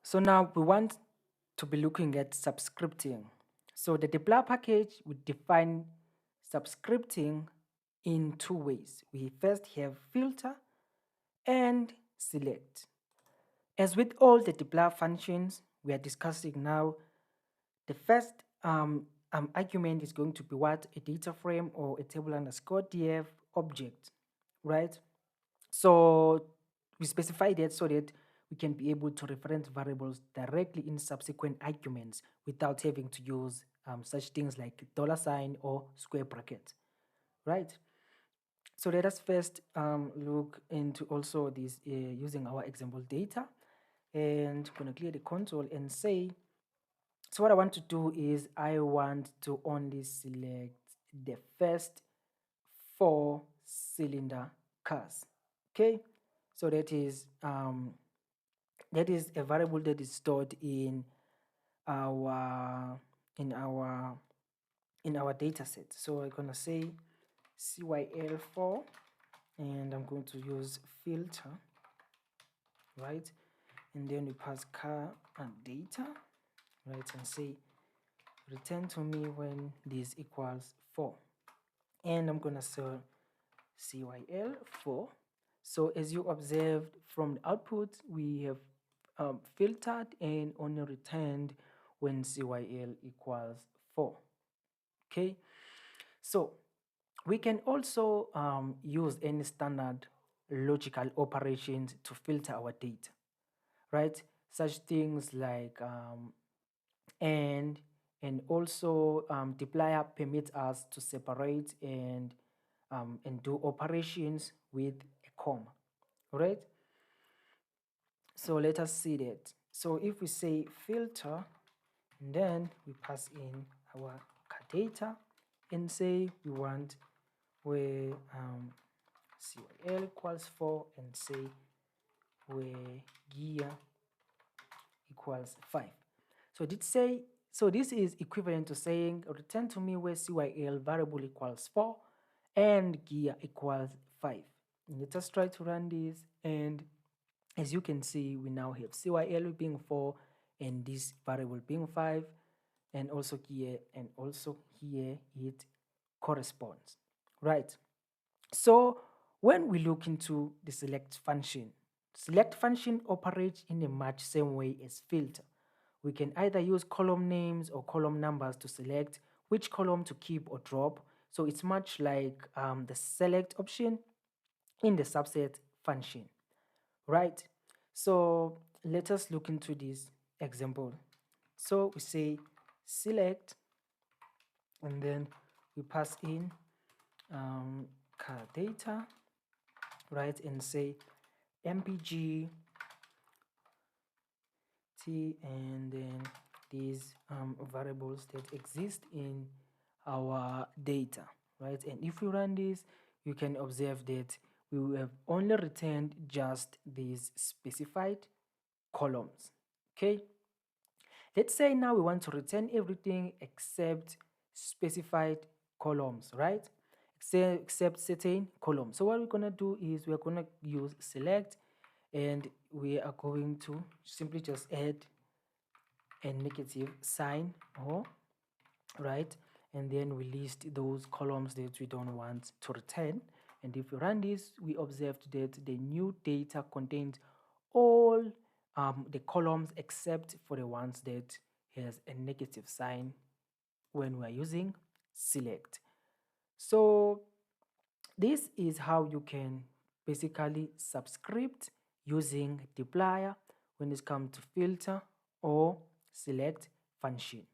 So now we want to be looking at subscripting. So the dplyr package would define subscripting in two ways. We first have filter and select. As with all the dplyr functions we are discussing now, the first argument is going to be what? A data frame or a table underscore df object, right? So we specify that so that we can be able to reference variables directly in subsequent arguments without having to use such things like $sign or square bracket, right? So let us first look into also this using our example data, and I'm going to clear the console and say, so what I want to do is I want to only select the first 4-cylinder cars. Okay, so that is a variable that is stored our in our in our data set. So I'm gonna say cyl4, and I'm going to use filter, right? And then we pass car and data, right? And say return to me when this equals 4. And I'm gonna say cyl4. So as you observed from the output, we have filtered and only returned when cyl equals 4. Okay, so we can also use any standard logical operations to filter our data, right? Such things like and also dplyr permits us to separate and do operations with a comma, right? So let us see that. So if we say filter, and then we pass in our data and say we want where cyl equals 4 and say where gear equals 5. So did say, so this is equivalent to saying return to me where cyl variable equals 4 and gear equals 5. Let us try to run this, and as you can see, we now have cyl being 4 and this variable being 5, and also here and also here it corresponds, right? So when we look into the select function operates in a much same way as filter. We can either use column names or column numbers to select which column to keep or drop. So it's much like the select option in the subset function, right? So let us look into this example. So we say select, and then we pass in car data, right, and say mpg t, and then these variables that exist in our data, right? And if we run this, you can observe that we will have only returned just these specified columns. Okay, let's say now we want to return everything except specified columns, right? Except certain columns. So what we're going to do is we're going to use select, and we are going to simply just add a negative sign, or right, and then we list those columns that we don't want to return. And if we run this, we observed that the new data contains all the columns except for the ones that has a negative sign when we are using select. So this is how you can basically subscript using dplyr when it comes to filter or select function.